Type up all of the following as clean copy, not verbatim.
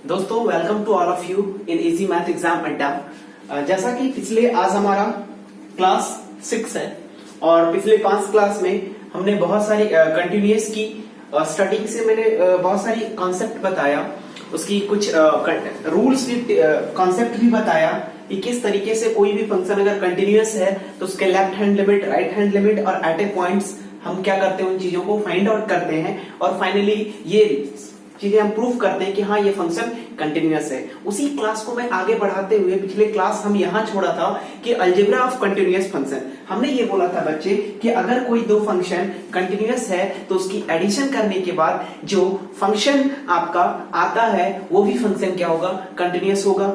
दोस्तों welcome to all of you in easy math exam Adda. जैसा कि पिछले आज हमारा क्लास 6 है और पिछले 5 क्लास में हमने बहुत सारी कंटिन्यूअस की स्टार्टिंग से मैंने बहुत सारी कॉन्सेप्ट बताया, उसकी कुछ रूल्स भी कॉन्सेप्ट भी बताया कि किस तरीके से कोई भी फंक्शन अगर कंटिन्यूअस है तो उसके left hand limit, right hand limit और एट ए पॉइंट्स हम क्या करते हैं, उन चीजों को फाइंड आउट करते हैं और फाइनली ये चीजें हम प्रूफ करते हैं कि हाँ ये फंक्शन कंटिन्यूअस है। उसी क्लास को मैं आगे बढ़ाते हुए पिछले क्लास हम यहां छोड़ा था कि अलजेब्रा ऑफ कंटिन्यूअस फंक्शन। हमने ये बोला था बच्चे कि अगर कोई दो फंक्शन कंटिन्यूअस है तो उसकी एडिशन करने के बाद जो फंक्शन आपका आता है वो भी फंक्शन क्या होगा, कंटिन्यूअस होगा।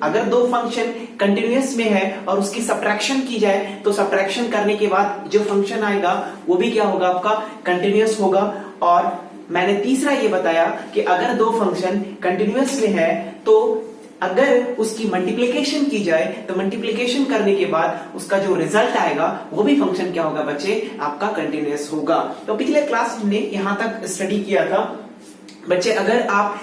अगर दो फंक्शन कंटिन्यूअस में है और उसकी सब्ट्रैक्शन की जाए तो सब्ट्रैक्शन करने के बाद जो फंक्शन आएगा वो भी क्या होगा, आपका कंटिन्यूअस होगा। और मैंने तीसरा ये बताया कि अगर दो फंक्शन कंटिन्यूअस में है तो अगर उसकी मल्टीप्लिकेशन की जाए तो मल्टीप्लिकेशन करने के बाद उसका जो रिजल्ट आएगा वो भी फंक्शन क्या होगा बच्चे, आपका कंटिन्यूअस होगा। तो पिछले क्लास हमने यहां तक स्टडी किया था बच्चे। अगर आप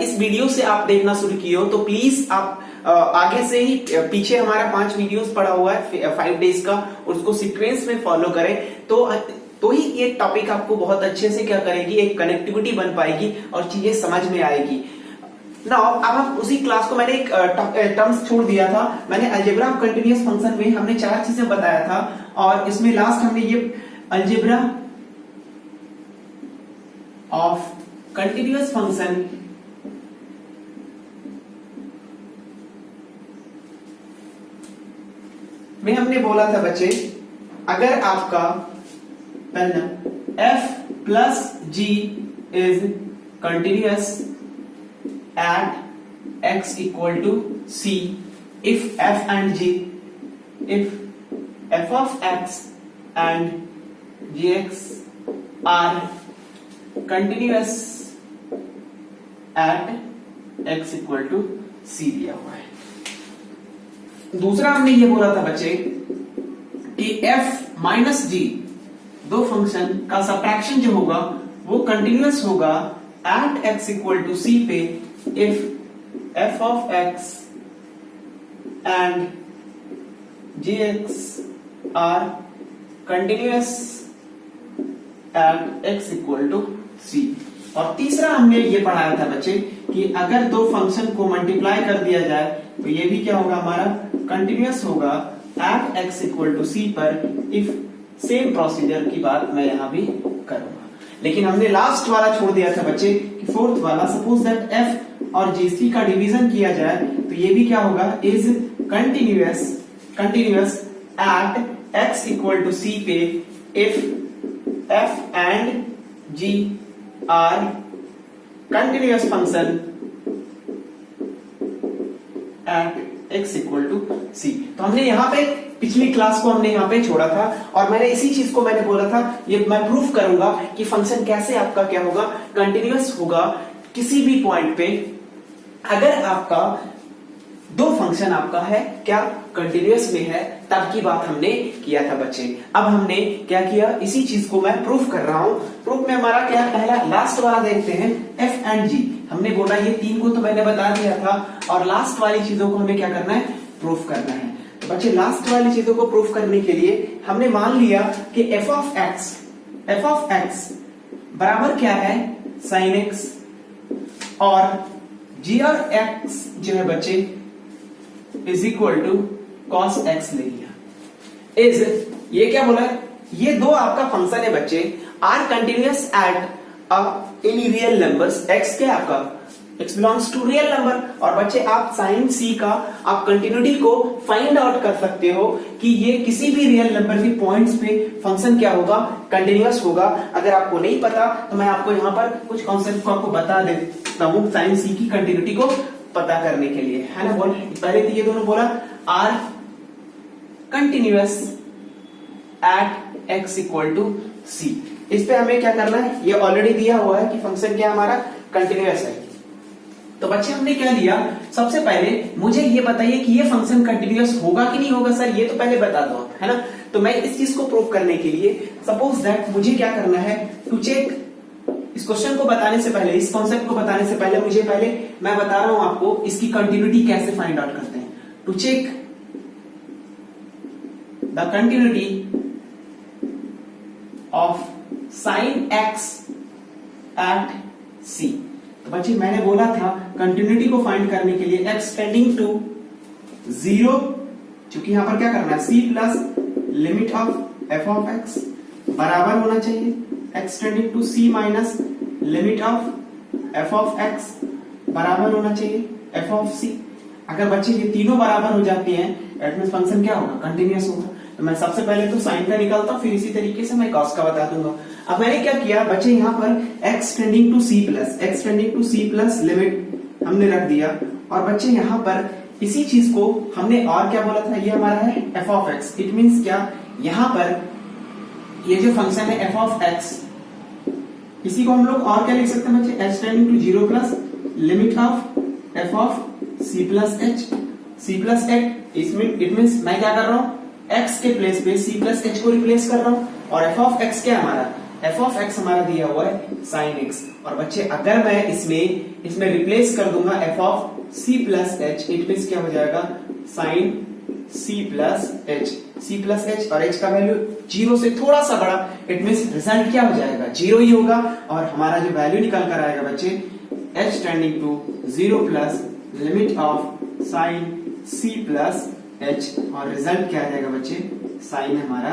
इस वीडियो से आप देखना शुरू किए हो तो प्लीज आप आगे से ही पीछे हमारा 5 वीडियोस पड़ा हुआ है 5 डेज का, उसको सीक्वेंस में फॉलो करें तो ही ये टॉपिक आपको बहुत अच्छे से क्या करेगी, एक कनेक्टिविटी बन पाएगी और चीजें समझ में आएगी। नाउ अब हम उसी क्लास को मैंने एक टर्म्स छोड़ दिया था। मैंने अलजेब्रा ऑफ कंटिन्यूअस फंक्शन में हमने 4 चीजें बताया था और इसमें लास्ट हमने ये अलजेब्रा ऑफ कंटिन्यूअस फंक्शन में हमने बोला था बच्चे, अगर आपका f plus g is continuous at x equal to c if f of x and gx are continuous at x equal to c दिया हुआ है। दूसरा हमने ये बोला था बच्चे कि f माइनस g दो फंक्शन का सब्ट्रैक्शन जो होगा वो कंटिन्यूअस होगा at x equal to c पे if f of x and gx are continuous at x equal to c। और तीसरा हमने ये पढ़ाया था बच्चे कि अगर दो फंक्शन को मल्टीप्लाई कर दिया जाए तो ये भी क्या होगा, हमारा कंटिन्यूअस होगा at x equal to c पर इफ सेम प्रोसीजर की बात मैं यहां भी करूंगा। लेकिन हमने लास्ट वाला छोड़ दिया था बच्चे कि फोर्थ वाला, सपोज दैट f और gc का डिवीजन किया जाए तो ये भी क्या होगा, is continuous at x equal to c पे if f and g are continuous function at x equal to c। तो हमने यहां पे पिछली क्लास को हमने यहां पे छोड़ा था और मैंने इसी चीज को मैंने बोला था, ये मैं प्रूफ करूंगा कि फंक्शन कैसे आपका क्या होगा, कंटिन्यूअस होगा किसी भी पॉइंट पे अगर आपका दो फंक्शन आपका है क्या, कंटिन्यूअस में है, तब की बात हमने किया था बच्चे। अब हमने क्या किया, इसी चीज को मैं प्रूफ कर रहा हूं। प्रूफ में हमारा क्या, पहला लास्ट वाला देखते हैं f एंड g। हमने बोला ये 3 को तो मैंने बता दिया था और लास्ट वाली चीजों को हमें क्या करना है, प्रूफ करना है। तो बच्चे लास्ट वाली चीजों को प्रूफ करने के लिए हमने मान लिया कि f ऑफ x बराबर क्या है, sin x और g और x जो है बच्चे is equal to cos x ले लिया। इज ये क्या बोला है, ये दो आपका फंक्शन है बच्चे, are continuous at any real numbers. x क्या है आपका, x belongs to real number. और बच्चे आप साइन c का आप कंटिन्यूटी को फाइंड आउट कर सकते हो कि ये किसी भी रियल नंबर के पॉइंट्स पे फंक्शन क्या होगा, कंटिन्यूअस होगा। अगर आपको नहीं पता तो मैं आपको यहाँ पर कुछ कॉन्सेप्ट को आपको बता देता हूँ साइन c की कंटिन्यूटी को पता करने के लिए, है ना। बोल पहले तो ये दोनों बोला are continuous at x equal to c। इस पे हमें क्या करना है, ये ऑलरेडी दिया हुआ है कि फंक्शन क्या हमारा कंटिन्यूअस है। तो बच्चे हमने क्या लिया, सबसे पहले मुझे ये बताइए कि ये फंक्शन कंटिन्यूअस होगा कि नहीं होगा सर, ये तो पहले बता दो, है ना। तो मैं इस चीज को प्रूव करने के लिए सपोज दैट मुझे क्या करना है, टू चेक इस क्वेश्चन को बताने से पहले, इस कॉन्सेप्ट को बताने से पहले मुझे पहले मैं बता रहा हूं आपको इसकी कंटिन्यूटी कैसे फाइंड आउट करते हैं। To check the continuity of sine x at C. तो बच्चे मैंने बोला था कंटिन्यूटी को फाइंड करने के लिए एक्स टेंडिंग टू 0, क्योंकि यहां पर क्या करना है, c plus limit of F of X बराबर होना चाहिए X tending to c minus limit of F of X बराबर होना चाहिए एफ ऑफ सी। अगर बच्चे ये तीनों बराबर हो जाती हैं, दैट मींस फंक्शन क्या होगा, कंटिन्यूअस होगा। तो मैं सबसे पहले तो साइन का निकालता हूं, फिर इसी तरीके से मैं कॉस का बता दूंगा। अब मैंने क्या किया बच्चे, यहाँ पर x tending to c plus limit हमने रख दिया, और बच्चे यहाँ पर इसी चीज को हमने और क्या बोला था, ये हमारा है f of x। It means क्या, यहाँ पर ये जो फंक्शन है f ऑफ x, इसी को हम लोग और क्या लिख सकते हैं बच्चे, h tending to 0 plus limit of f of c plus h। इसमें इट मींस मैं क्या कर रहा हूँ, x के प्लेस पे c प्लस h को रिप्लेस कर रहा हूँ, और f ऑफ x क्या हमारा, f ऑफ x हमारा दिया हुआ है sin x। और बच्चे अगर मैं इसमें रिप्लेस कर दूंगा f of c plus h, it means क्या हो जाएगा, sin c प्लस h, और h का वैल्यू 0 से थोड़ा सा बड़ा, इट मींस रिजल्ट क्या हो जाएगा, 0 ही होगा। और हमारा जो वैल्यू निकल कर आएगा बच्चे, h tending to 0 plus limit of sin c plus h, और रिजल्ट क्या आ जाएगा बच्चे, साइन हमारा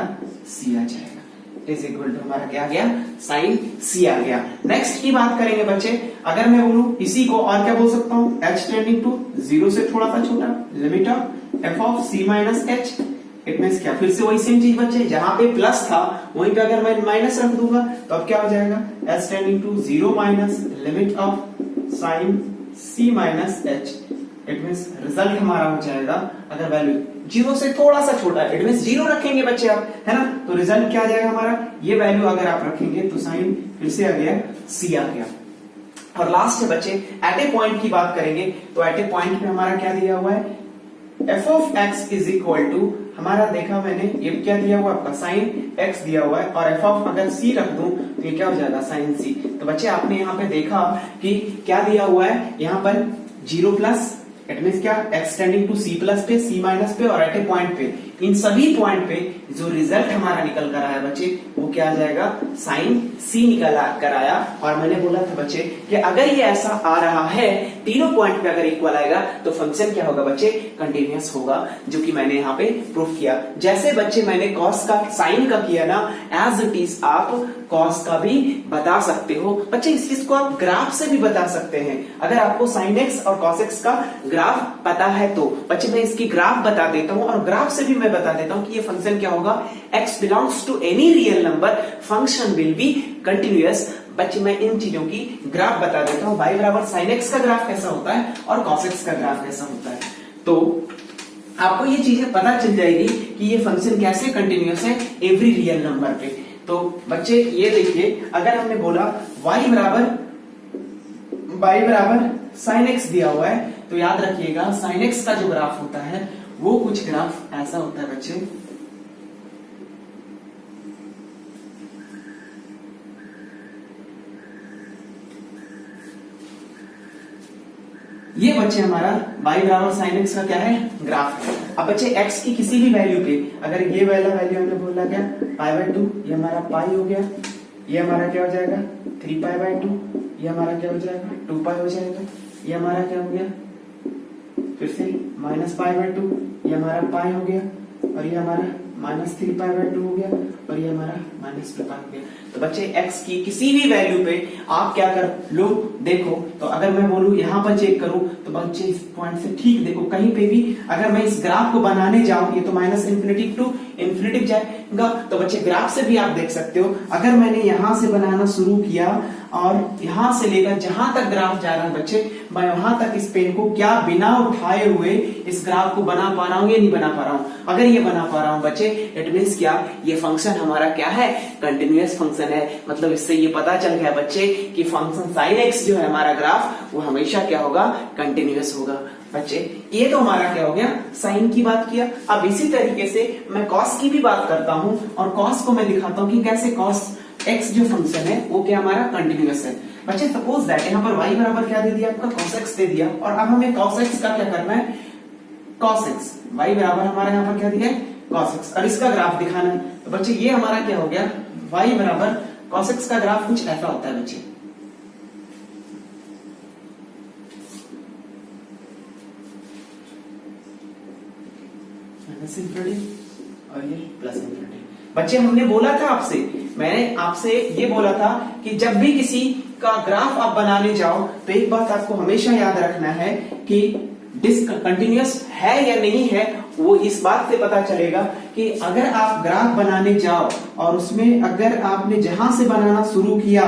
c आ जाएगा, इज इक्वल टू हमारा क्या आ गया, साइन c आ गया। नेक्स्ट की बात करेंगे बच्चे, अगर मैं बोलूं इसी को और क्या बोल सकता हूं, h टेंडिंग टू 0 से थोड़ा सा छोटा limit of f of c minus h। It means क्या, फिर से वही सेम चीज बच्चे, जहां पे प्लस था वहीं पे अगर मैं माइनस रख दूंगा तो अब क्या हो जाएगा, h tending to 0 minus limit of sine c minus h। It means result हमारा हो जाएगा, अगर वैल्यू 0 से थोड़ा सा छोटा है, इट मींस 0 रखेंगे बच्चे आप, है ना, तो रिजल्ट क्या आ जाएगा हमारा, ये वैल्यू अगर आप रखेंगे तो साइन फिर से आ गया, c आ गया। और लास्ट है बच्चे, एट ए पॉइंट की बात करेंगे, तो एट ए पॉइंट पे हमारा क्या दिया हुआ है, f of x is equal to, हमारा देखा मैंने ये क्या दिया हुआ आपका साइन x दिया हुआ है, और f ऑफ अगर c रख दूं तो ये क्या हो जाएगा, साइन c। तो बच्चे आपने यहाँ पे देखा कि क्या दिया हुआ है, यहाँ पर 0 प्लस, इट मींस क्या, x tending to c plus पे, c माइनस पे, और एट ए पॉइंट पे, इन सभी पॉइंट पे जो रिजल्ट हमारा निकल कर आया बच्चे, वो क्या आ जाएगा, साइन c निकल कर आया। और मैंने बोला था बच्चे कि अगर ये ऐसा आ रहा है, तीनों पॉइंट पे अगर इक्वल आएगा तो फंक्शन क्या होगा बच्चे, कंटिन्यूअस होगा, जो कि मैंने यहाँ पे प्रूफ किया। जैसे बच्चे मैंने कॉस का साइन का किया ना, एज इट इज आप कॉस का भी बता सकते हो बच्चे। इस चीज को आप ग्राफ से भी बता सकते हैं, अगर आपको साइन एक्स और कॉस एक्स का ग्राफ पता है तो। बच्चे मैं इसकी ग्राफ बता देता हूं, और ग्राफ से भी मैं बता देता हूं कि ये फंक्शन क्या होगा, x belongs to any real number, function will be continuous. बच्चे मैं इन चीजों की ग्राफ बता देता हूं, y बराबर साइन एक्स का ग्राफ कैसा होता है और कॉस एक्स का ग्राफ कैसा होता है, तो आपको ये चीजें पता चल जाएगी कि ये फंक्शन कैसे कंटिन्यूअस है एवरी रियल नंबर पे। तो बच्चे ये देखिए, अगर हमने बोला y बराबर साइन एक्स दिया हुआ है, तो याद रखिएगा साइन एक्स का जो ग्राफ होता है वो कुछ ग्राफ ऐसा होता है बच्चे, ये बच्चे हमारा y बराबर साइन एक्स का क्या है, ग्राफ है। अब बच्चे x की किसी भी वैल्यू पे, अगर ये वाला वैल्यू हमने बोला क्या, π/2, ये हमारा पाई हो गया, ये हमारा क्या हो जाएगा 3π/2, ये हमारा क्या हो जाएगा 2π हो जाएगा, ये हमारा क्या हो गया फिर से -π/2, ये हमारा पाई हो गया, और ये हमारा -3π/2 हो गया, और ये हमारा -2π हो गया। तो बच्चे x की किसी भी वैल्यू पे आप क्या कर लो, देखो, तो अगर मैं बोलूं यहां पर चेक करूं तो बच्चे इस पॉइंट से ठीक देखो, कहीं पे भी अगर मैं इस ग्राफ को बनाने जाऊं, ये तो -∞ टू इंफिनिटी जाएगा, तो बच्चे ग्राफ से भी आप देख सकते हो, अगर मैंने यहां से बनाना शुरू किया और यहां से लेकर जहां तक ग्राफ जा रहा है बच्चे, मैं वहां तक इस पेन को क्या बिना उठाए हुए इस ग्राफ को बना पा रहा हूं या नहीं बना पा रहा हूं। अगर ये बना पा रहा हूं बच्चे, इट मींस क्या, ये फंक्शन हमारा क्या है, कंटिन्यूअस फंक्शन है। मतलब इससे ये पता चल गया बच्चे कि फंक्शन साइन एक्स जो है हमारा ग्राफ, वो हमेशा क्या होगा, कंटिन्यूअस होगा। बच्चे ये तो हमारा क्या हो गया, साइन की बात किया। अब इसी तरीके से मैं कॉस की भी बात करता हूं, और कॉस को मैं दिखाता हूं कि कैसे कॉस x जो फंक्शन है वो क्या हमारा कंटिन्यूअस है। बच्चे सपोज दैट यहाँ पर y बराबर क्या दे दिया आपका cos x दे दिया, और अब हमें cos x का क्या करना है cos x, y बराबर हमारा यहाँ पर क्या दिया है cos x, और इसका ग्राफ दिखाना है। तो बच्चे ये हमारा क्या हो गया y बराबर cos x का ग्राफ कुछ ऐसा होता है बच्चे, माइनस इंफिनिटी और ये प्लस इंफिनिटी। बच्चे हमने बोला था आपसे, मैंने आपसे ये बोला था कि जब भी किसी का ग्राफ आप बनाने जाओ तो एक बात आपको हमेशा याद रखना है कि डिसकंटिन्यूअस है या नहीं है, वो इस बात से पता चलेगा कि अगर आप ग्राफ बनाने जाओ और उसमें अगर आपने जहां से बनाना शुरू किया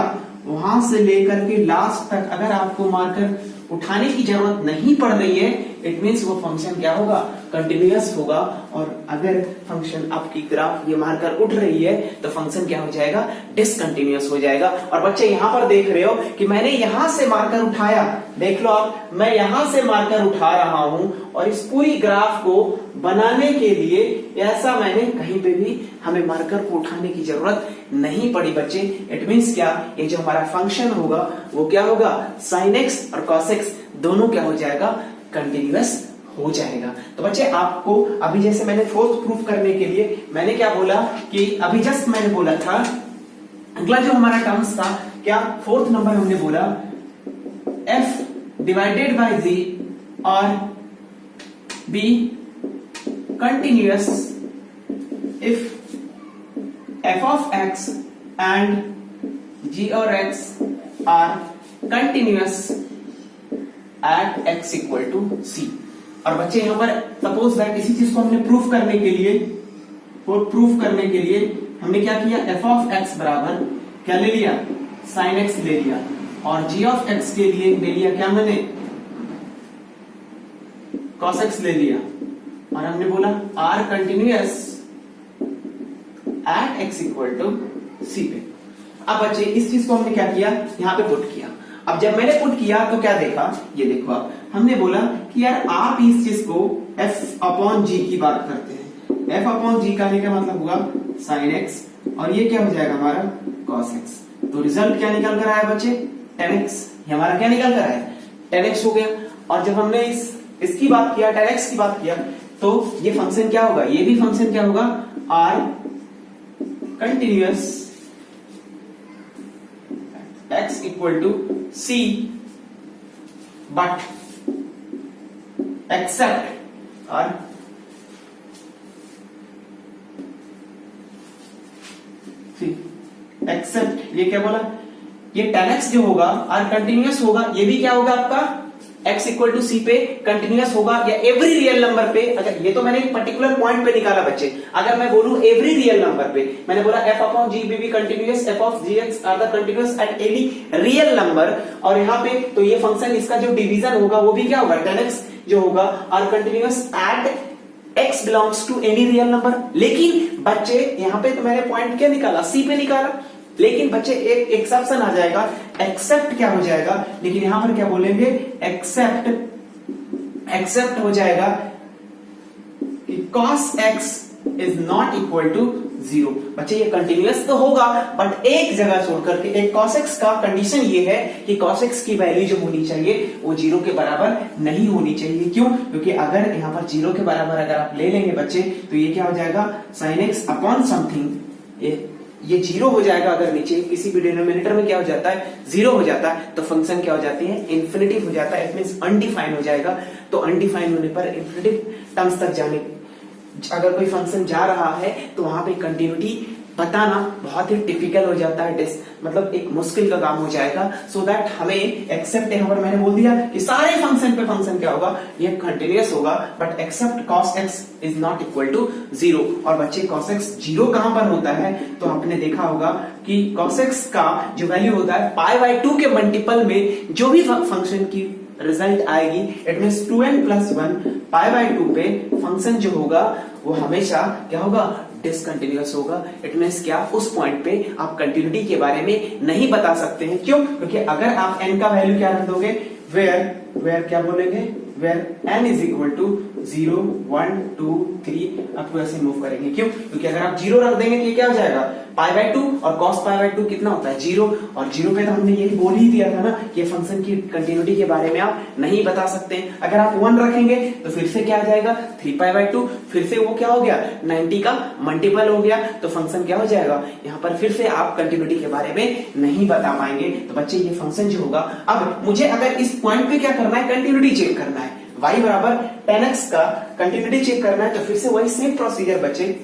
वहां से लेकर के लास्ट तक अगर आपको मार्कर उठाने की जरूरत नहीं पड़ रही है, इट मींस वो फंक्शन क्या होगा कंटिन्यूअस होगा। और अगर फंक्शन आपकी ग्राफ ये मार्कर उठ रही है तो फंक्शन क्या हो जाएगा डिसकंटिन्यूअस हो जाएगा। और बच्चे यहां पर देख रहे हो कि मैंने यहां से मार्कर उठाया, देख लो आप, मैं यहां से मार्कर उठा रहा हूं और इस पूरी ग्राफ को बनाने के लिए ऐसा मैंने कहीं पे भी हमें मार्कर को उठाने की जरूरत नहीं पड़ी बच्चे। इट मींस क्या, ये जो हमारा फंक्शन होगा वो क्या होगा sin x और cos x दोनों क्या हो जाएगा कंटिन्यूअस हो जाएगा। तो बच्चे आपको अभी जैसे मैंने फोर्थ प्रूफ करने के लिए मैंने क्या बोला कि अभी जस्ट मैंने बोला था अगला जो हमारा टर्म्स था क्या, फोर्थ नंबर हमने बोला f डिवाइडेड बाय g और b continuous if f of x and g or x are continuous at x equal to c। और बच्चे यहां पर सपोज दैट इसी चीज को हमने प्रूफ करने के लिए हमने क्या किया, f of x बराबर क्या ले लिया sin x ले लिया, और g of x के लिए ले लिया क्या मैंने cos x ले लिया, और हमने बोला r continuous at x equal to c पे। अब बच्चे इस चीज को हमने क्या किया यहां पे पुट किया। अब जब मैंने पुट किया तो क्या देखा, ये देखो आप, हमने बोला कि यार आप इस चीज को f अपॉन g की बात करते हैं, f अपॉन g का मतलब हुआ sin x और ये क्या हो जाएगा हमारा cos x। तो रिजल्ट क्या निकल कर आया बच्चे 10x, ये हमारा क्या निकल कर आया 10x हो गया। और जब हमने इसकी बात किया 10x की बात किया तो ये फंक्शन क्या होगा, ये भी फंक्शन क्या होगा r continuous x equal to c but except और एक्सेप्ट ये क्या बोला, ये 10x जो होगा r कंटिन्यूअस होगा, ये भी क्या होगा आपका x इक्वल टू सी पे कंटिन्यूअस होगा या एवरी रियल नंबर पे। अगर ये तो मैंने एक पर्टिकुलर पॉइंट पे निकाला बच्चे, अगर मैं बोलूं एवरी रियल नंबर पे, मैंने बोला f upon g be continuous, f of gx are the continuous at any real number, और यहाँ पे तो ये फंक्शन इसका जो डिवीजन होगा वो भी क्या होगा 10x जो होगा are continuous at x belongs to any real number. लेकिन बच्चे यहाँ पे तो मैंने पॉइंट क्या निकाला c पे निकाला, लेकिन बच्चे एक एक्सेप्शन आ जाएगा, एक्सेप्ट क्या हो जाएगा, लेकिन यहां पर क्या बोलेंगे एक्सेप्ट हो जाएगा कि cos x is not equal to 0। बच्चे ये कंटिन्यूअस तो होगा बट एक जगह छोड़ करके, एक cos x का कंडीशन ये है कि cos x की वैल्यू जो होनी चाहिए वो 0 के बराबर नहीं होनी चाहिए। क्यों? क्योंकि अगर यहां पर 0 के बराबर अगर आप ले लेंगे बच्चे तो ये क्या हो जाएगा sin x अपॉन समथिंग, ये 0 हो जाएगा। अगर नीचे किसी भी डिनोमिनेटर में क्या हो जाता है 0 हो जाता है तो फंक्शन क्या हो जाती है इन्फिनिटिव हो जाता है, इट मींस अनडिफाइन हो जाएगा। तो अनडिफाइन होने पर इन्फिनिटिव टर्म्स तक जाने, अगर कोई फंक्शन जा रहा है तो वहां पे कंटिन्यूटी बताना बहुत ही टिपिकल हो जाता है, मतलब एक मुश्किल का काम हो जाएगा। सो दैट हमें एक्सेप्ट, यहां पर मैंने बोल दिया कि सारे फंक्शन पे फंक्शन क्या होगा ये कंटिन्यूअस होगा but except cos x is not equal to 0। और बच्चे cos x 0 कहां पर होता है, तो आपने देखा होगा कि cos x का जो वैल्यू होता है π/2 के मल्टीपल में जो भी फंक्शन की रिजल्ट आएगी, इट मींस 2n+1 π/2 पे फंक्शन जो होगा वो हमेशा क्या होगा डिसकंटिन्यूअस होगा। इट मींस क्या, उस पॉइंट पे आप कंटिन्यूटी के बारे में नहीं बता सकते हैं। क्यों? क्योंकि अगर आप n का वैल्यू क्या रख दोगे, वेयर क्या बोलेंगे, where n is equal to 0 1 2 3 आपको ऐसे मूव करेंगे। क्यों? क्योंकि अगर आप 0 रख देंगे तो ये क्या हो जाएगा π/2 और cos π/2 कितना होता है 0, और 0 पे तो हमने यही बोल ही दिया था ना कि फंक्शन की कंटिन्यूटी के बारे में आप नहीं बता सकते। अगर आप 1 रखेंगे तो फिर से क्या आ जाएगा 3π/2, फिर से वो क्या हो गया 90 का मल्टीपल हो गया, तो फंक्शन क्या हो जाएगा, यहाँ पर फिर से आप कंटिन्यूटी के बारे में नहीं बता पाएंगे। तो बच्चे ये फंक्शन जो होगा, अब मुझे अगर इस पॉइंट पे क्या करना है, कंटिन्यूटी चेक करना है, y बराबर 10x का कंटिन्यूटी चेक करना है, तो फिर से वही सेम प्रोसीजर बच्चे।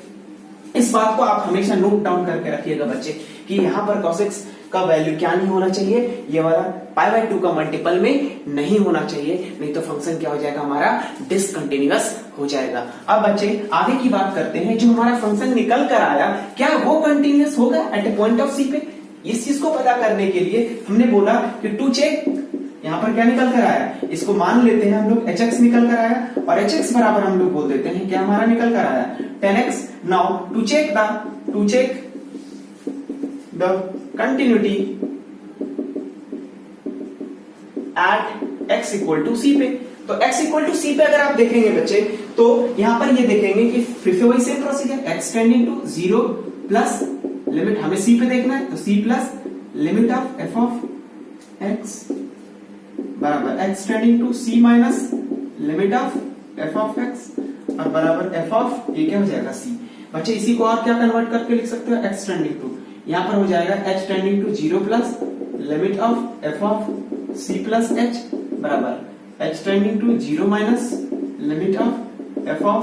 इस बात को आप हमेशा नोट डाउन करके रखिएगा बच्चे कि यहाँ पर cos x का वैल्यू क्या नहीं होना चाहिए, ये वाला π/2 का मल्टीपल में नहीं होना चाहिए, नहीं तो फंक्शन क्या हो जाएगा हमारा डिसकंटिन्यूअस हो जाएगा। अब बच्चे आगे की बात करते हैं, जो हमारा फंक्शन निकल कर आया क्या वो कंटिन्यूअस होगा एट ए पॉइंट ऑफ सी पे। इस चीज को पता करने के लिए हमने बोला कि टू चेक, यहाँ पर क्या निकल कर आया, इसको मान लेते हैं हम लोग hx निकल कर आया, और hx बराबर हम लोग बोल देते हैं क्या हमारा निकल कर आया 10x। Now to check the continuity at x equal to C पे। तो x इक्वल टू सी पे अगर आप देखेंगे बच्चे, तो यहां पर ये देखेंगे कि फिर से वही same procedure, x tending to 0 plus limit, हमें सी पे देखना है, तो C plus limit of f of x बराबर x tending to c minus limit of f of x और बराबर f ऑफ ये क्या हो जाएगा c। बच्चे इसी को आप क्या कन्वर्ट करके लिख सकते हो, x टेंडिंग टू, यहाँ पर हो जाएगा h tending to 0 plus limit of f of c plus h बराबर h tending to 0 minus limit of f of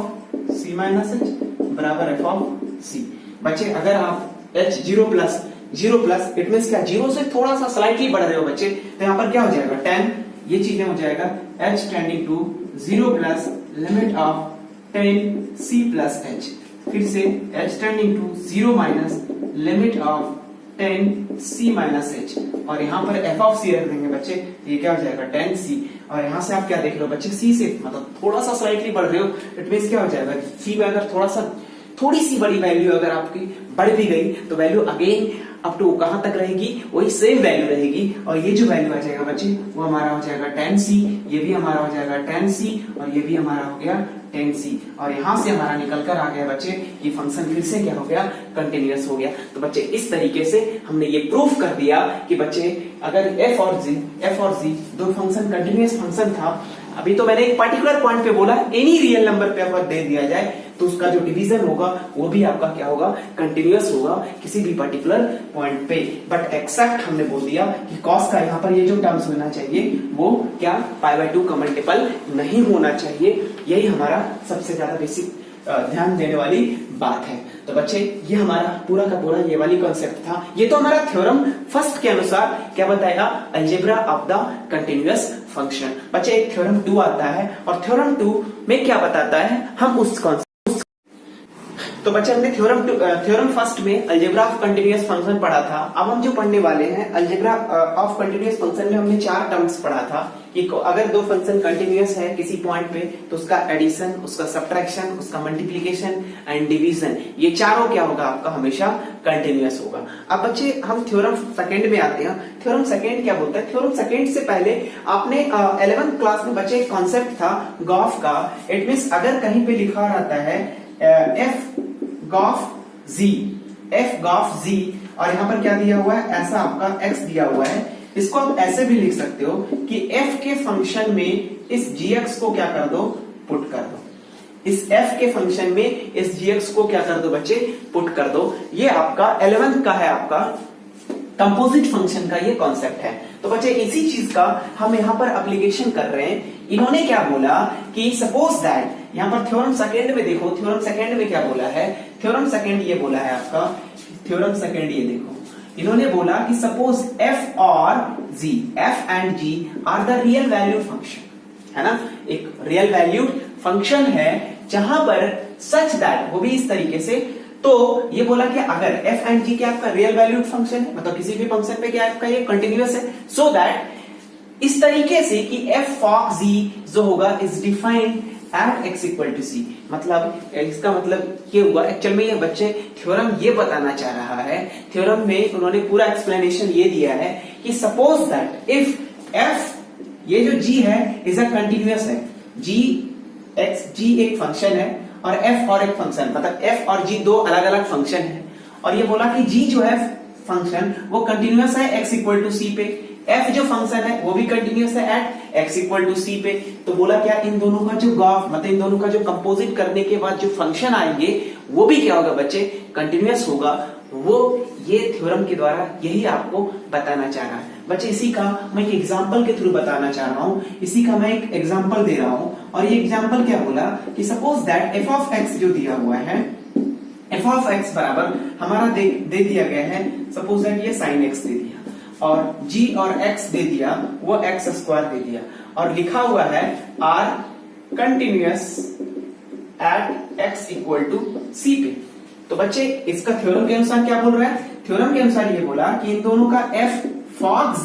c minus h बराबर f ऑफ c। बच्चे अगर आप h 0 प्लस इट मींस क्या, 0 से थोड़ा सा स्लाइटली बढ़ रहे हो बच्चे, तो यहाँ पर क्या हो जाएगा 10, ये चीजें हो जाएगा h tending to 0 plus limit of 10 c plus h, फिर से h tending to 0 minus limit of 10 c minus h, और यहाँ पर f ऑफ c रख देंगे बच्चे, ये क्या हो जाएगा 10 c, और यहाँ से आप क्या देख रहे हो बच्चे, c से मतलब थोड़ा सा स्लाइटली बढ़ रहे हो, इट मींस क्या हो जाएगा c में अगर थोड़ी सी बड़ी वैल्यू अगर आपकी बढ़ भी गई तो वैल्यू अगेन अप टू कहां तक रहेगी, वही सेम वैल्यू रहेगी, और ये जो वैल्यू आ जाएगा बच्चे वो हमारा हो जाएगा 10c, ये भी हमारा हो जाएगा 10c, और ये भी हमारा हो गया 10c, और यहां से हमारा निकल कर आ गया बच्चे ये फंक्शन फिर से क्या हो गया कंटिन्यूअस हो गया। तो बच्चे इस तरीके से हमने ये प्रूफ कर दिया कि बच्चे अगर f और g दो फंक्शन कंटिन्यूअस फंक्शन था, अभी तो मैंने एक पर्टिकुलर पॉइंट पे बोला एनी रियल नंबर पे अगर दे दिया जाए तो उसका जो डिवीजन होगा वो भी आपका क्या होगा कंटिन्यूअस होगा किसी भी पर्टिकुलर पॉइंट पे। बट एक्सैक्ट हमने बोल दिया कि कॉस का यहाँ पर ये जो टर्म्स होना चाहिए वो क्या π/2 का मल्टीपल नहीं होना चाहिए, यही हमारा सबसे ज्यादा बेसिक ध्यान देने वाली बात है। तो बच्चे ये हमारा पूरा का पूरा ये वाली कॉन्सेप्ट था। ये तो हमारा थ्योरम फर्स्ट के अनुसार क्या बताएगा, algebra of the continuous function. बच्चे एक थ्योरम 2 आता है, और थ्योरम 2 में क्या बताता है, हम उस कॉन्सेप्ट, तो बच्चे हमने थ्योरम फर्स्ट में अलजेब्रा ऑफ कंटिन्यूअस फंक्शन पढ़ा था। अब हम जो पढ़ने वाले हैं अलजेब्रा ऑफ कंटिन्यूअस फंक्शन में हमने 4 टर्म्स पढ़ा था कि अगर दो फंक्शन कंटिन्यूअस है किसी पॉइंट पे तो उसका एडिशन, उसका सब्ट्रैक्शन, उसका मल्टीप्लिकेशन एंड डिवीजन, ये चारों क्या होगा आपका हमेशा कंटिन्यूअस होगा। अब बच्चे हम थ्योरम सेकंड में आते हैं। थ्योरम सेकंड क्या बोलता है, थ्योरम सेकंड से पहले आपने 11th क्लास में बच्चे एक कॉन्सेप्ट था गॉफ का। इट मींस अगर कहीं पे लिखा रहता है f गॉफ z और यहाँ पर क्या दिया हुआ है, ऐसा आपका x दिया हुआ है, इसको आप ऐसे भी लिख सकते हो कि f के फंक्शन में इस gx को क्या कर दो, पुट कर दो। इस f के फंक्शन में इस gx को क्या कर दो बच्चे, पुट कर दो। ये आपका 11th का है, आपका कंपोजिट फंक्शन का ये कॉन्सेप्ट है। तो बच्चे इसी चीज का हम यहाँ पर एप्लीकेशन कर रहे हैं। इन्होंने क्या बोला कि सपोज दैट, यहाँ पर थ्योरम सेकंड में देखो, थ्योरम सेकंड में क्या बोला है, थ्योरम सेकंड ये बोला है आपका, थ्योरम सेकंड ये देखो, इन्होंने बोला कि सपोज f और g, f and g are the real valued function, है ना, एक रियल वैल्यूड फंक्शन है जहां पर सच दैट, वो भी इस तरीके से। तो ये बोला कि अगर f एंड g क्या आपका रियल वैल्यूड फंक्शन है, मतलब किसी भी फंक्शन पे क्या आपका ये कंटिन्यूअस है, सो दैट इस तरीके से कि f ऑफ g जो होगा is defined at x equal to c। मतलब इसका मतलब ये हुआ, एक्चुअल में ये बच्चे थ्योरम ये बताना चाह रहा है, थ्योरम में उन्होंने पूरा एक्सप्लेनेशन ये दिया है कि सपोज दैट इफ f, ये जो g है इज अ कंटिन्यूअस है, g एक फंक्शन है और f और एक फंक्शन, मतलब f और g दो अलग अलग फंक्शन है, और ये बोला कि जी जो है फंक्शन वो कंटिन्यूअस है x इक्वल टू सी पे, f जो फंक्शन है वो भी कंटिन्यूअस है at x equal to C पे। तो बोला क्या इन दोनों का जो ग्राफ मतलब इन दोनों का जो कंपोजिट करने के बाद जो फंक्शन आएंगे वो भी क्या होगा बच्चे, कंटिन्यूअस होगा। वो ये थ्योरम के द्वारा यही आपको बताना चाह रहा है बच्चे। इसी का मैं एक एग्जांपल के थ्रू बताना चाह रहा हूं, इसी का मैं एक एग्जांपल दे रहा हूं। और ये एग्जांपल क्या बोला कि suppose that f of x जो दिया हुआ है, f ऑफ x बराबर हमारा दे दिया गया है, सपोज दैट ये sin x दे दिया और g और x दे दिया वो x स्क्वायर दे दिया और लिखा हुआ है r continuous at x equal to c पे। तो बच्चे इसका थ्योरम के अनुसार क्या बोल रहा है, थ्योरम के अनुसार ये बोला कि इन दोनों का f फॉक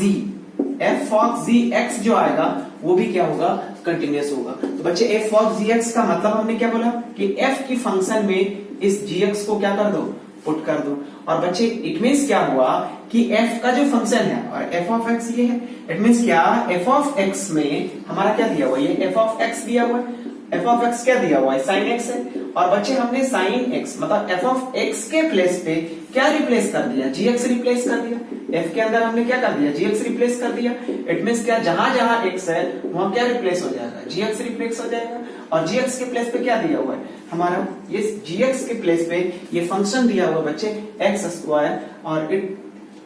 z x जो आएगा वो भी क्या होगा, कंटिन्यूअस होगा। तो बच्चे f फॉक z x का मतलब हमने क्या बोला कि f की फंक्शन में इस gx को क्या कर दो, पुट कर दो। और बच्चे इट मींस क्या हुआ कि f का जो फंक्शन है और f ऑफ x ये है, इट मींस क्या f ऑफ x में हमारा क्या दिया हुआ है, ये f ऑफ x दिया हुआ है, f ऑफ x क्या दिया हुआ है, sin x है। और बच्चे हमने sin x मतलब f ऑफ x के प्लेस पे क्या रिप्लेस कर दिया, gx रिप्लेस कर दिया। f के अंदर हमने क्या कर दिया, gx रिप्लेस कर दिया। इट मींस क्या जहां जहां x है वहां क्या रिप्लेस हो जाएगा, gx रिप्लेस हो जाएगा। और gx के प्लेस पे क्या दिया हुआ है हमारा, ये gx के प्लेस पे ये फंक्शन दिया हुआ बच्चे x स्क्वायर। और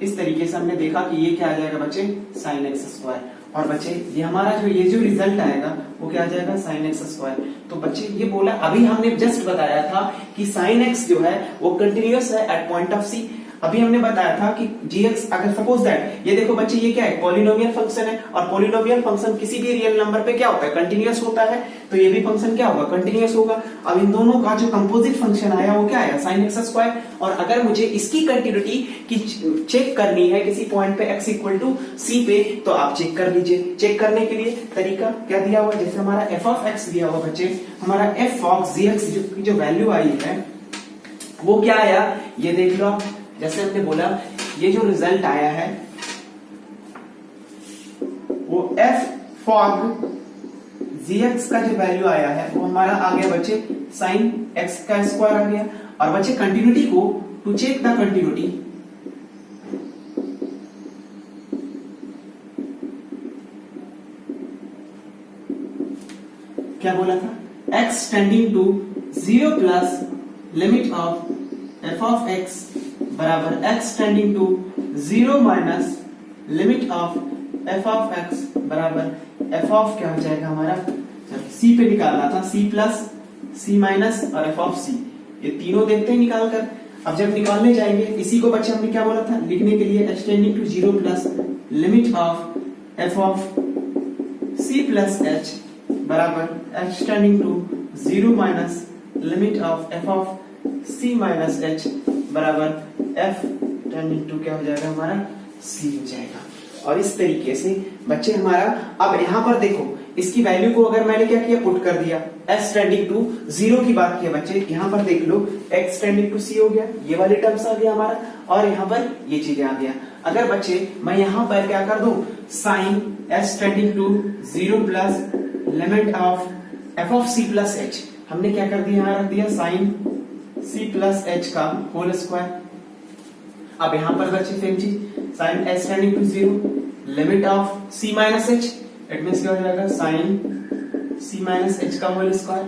इस तरीके से हमने देखा कि ये क्या आ जाएगा बच्चे, sin x स्क्वायर। और बच्चे ये हमारा ये जो रिजल्ट आएगा वो क्या आ जाएगा, sin x स्क्वायर। तो बच्चे ये बोला अभी हमने जस्ट बताया था कि sin x जो है वो कंटिन्यूअस है एट पॉइंट ऑफ c। अभी हमने बताया था कि gx अगर सपोज दैट ये देखो बच्चे ये क्या है, पॉलिनोमियल फंक्शन है और पॉलिनोमियल फंक्शन किसी भी रियल नंबर पे क्या होता है, कंटिन्यूअस होता है। तो ये भी फंक्शन क्या होगा, कंटिन्यूअस होगा। अब इन दोनों का जो कंपोजिट फंक्शन आया वो क्या आया, sin x स्क्वायर। और अगर मुझे इसकी कंटिन्यूटी की चेक करनी है किसी पॉइंट पे x इक्वल टू c पे, तो आप चेक कर लीजिए। चेक करने के लिए तरीका क्या दिया हुआ, जैसे हमारा f ऑफ x दिया हुआ बच्चे, हमारा f ऑफ gx जो वैल्यू आई है वो क्या आया, ये देख लो आप। जैसे हमने बोला ये जो रिजल्ट आया है वो f फॉग gx का जो वैल्यू आया है वो हमारा आ गया बच्चे sin x का स्क्वायर आ गया। और बच्चे कंटिन्यूटी को टू चेक द कंटिन्यूटी, क्या बोला था, x tending to 0 plus limit of f of x बराबर x tending to 0 minus limit of f of x बराबर f ऑफ क्या हो जाएगा हमारा, c पे निकालना था c प्लस c माइनस और f ऑफ c, ये तीनों देखते हैं निकाल कर। अब जब निकालने जाएंगे इसी को बच्चे हमने क्या बोला था लिखने के लिए, x tending to 0 plus limit of f of c plus h बराबर x tending to 0 minus limit of f of c minus h बराबर f टेंडिंग टू क्या हो जाएगा हमारा, c हो जाएगा। और इस तरीके से बच्चे हमारा अब यहाँ पर देखो इसकी वैल्यू को अगर मैंने क्या किया, पुट कर दिया, s टेंडिंग टू 0 की बात किया बच्चे, यहाँ पर देख लो x टेंडिंग टू c हो गया, ये वाले टर्म्स आ गया हमारा, और यहाँ पर ये चीजें आ गया। अगर बच्चे मैं यहाँ पर क्या कर दूं, sine s tending to 0 plus limit of f of c plus h, हमने क्या कर दिया, यहाँ रख दिया साइन c प्लस h का होल स्क्वायर। अब यहाँ पर बच्चे सेम चीज, sine s tending to 0 limit of c minus h, it means क्या हो जाएगा साइन c माइनस h का होल स्क्वायर।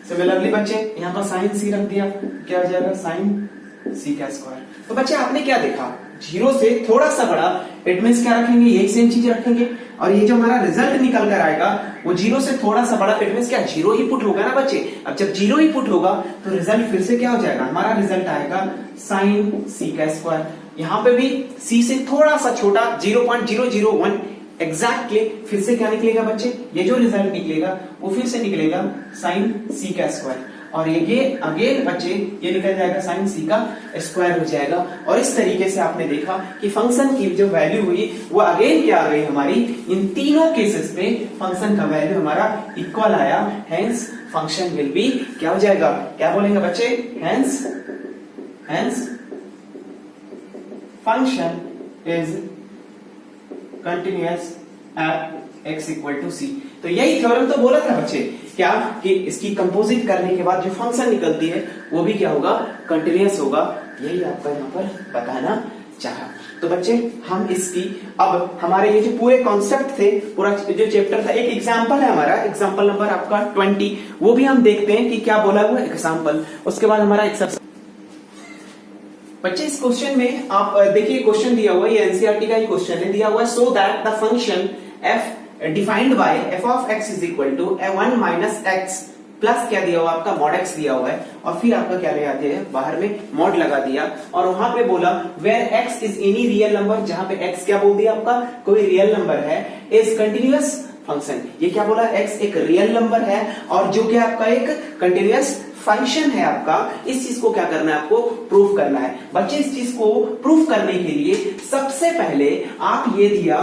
सिमिलरली बच्चे यहाँ पर साइन c रख दिया, क्या हो जाएगा साइन c का स्क्वायर। तो बच्चे आपने क्या देखा, 0 से थोड़ा सा बड़ा, इट मींस क्या रखेंगे, यही सेम चीज रखेंगे। और ये जो हमारा रिजल्ट निकल कर आएगा वो 0 से थोड़ा सा बड़ा, इट मींस क्या 0 ही पुट होगा ना बच्चे। अब जब 0 ही पुट होगा तो रिजल्ट फिर से क्या हो जाएगा, हमारा रिजल्ट आएगा साइन c का स्क्वायर। यहाँ पे भी c से थोड़ा सा छोटा 0.001 एग्जैक्टली फिर से क्या निकलेगा बच्चे, ये जो रिजल्ट निकलेगा वो फिर से निकलेगा साइन c का स्क्वायर। और ये अगेन बच्चे ये निकल जाएगा साइन c का स्क्वायर हो जाएगा। और इस तरीके से आपने देखा कि फंक्शन की जो वैल्यू हुई वो अगेन क्या आ गई हमारी, इन तीनों केसेस पे फंक्शन का वैल्यू हमारा इक्वल आया, हेंस फंक्शन विल बी क्या हो जाएगा, क्या बोलेंगे बच्चे, hence function is continuous at x equal to c। तो यही थ्योरम तो बोला था बच्चे क्या, कि इसकी कंपोजिट करने के बाद जो फंक्शन निकलती है वो भी क्या होगा, कंटिन्यूअस होगा। यही आपका यहाँ पर बताना चाहा। तो बच्चे हम इसकी अब हमारे ये जो पूरे कॉन्सेप्ट थे, पूरा जो चैप्टर था, एक एग्जांपल है हमारा, एग्जांपल नंबर आपका 20, वो भी हम देखते हैं कि क्या बोला हुआ एग्जांपल। उसके बाद हमारा एक्सरसाइज। बच्चे इस क्वेश्चन में आप देखिए, क्वेश्चन दिया हुआ है, ये एनसीईआरटी का ही क्वेश्चन है, दिया हुआ है so that the function f defined by f of x is equal to 1 minus x plus क्या दिया हुआ आपका मॉड x दिया हुआ है, और फिर आपका क्या ले आते हैं बाहर में मॉड लगा दिया, और वहां पे बोला where x is any real number, जहां पे x क्या बोल दिया आपका कोई रियल नंबर है, इज कंटिन्यूअस फंक्शन। ये क्या बोला, x एक रियल नंबर है और जो कि आपका एक कंटिन्यूअस फंक्शन है आपका। इस चीज को क्या करना है, आपको प्रूफ करना है। बच्चे इस चीज को प्रूफ करने के लिए सबसे पहले आप ये दिया,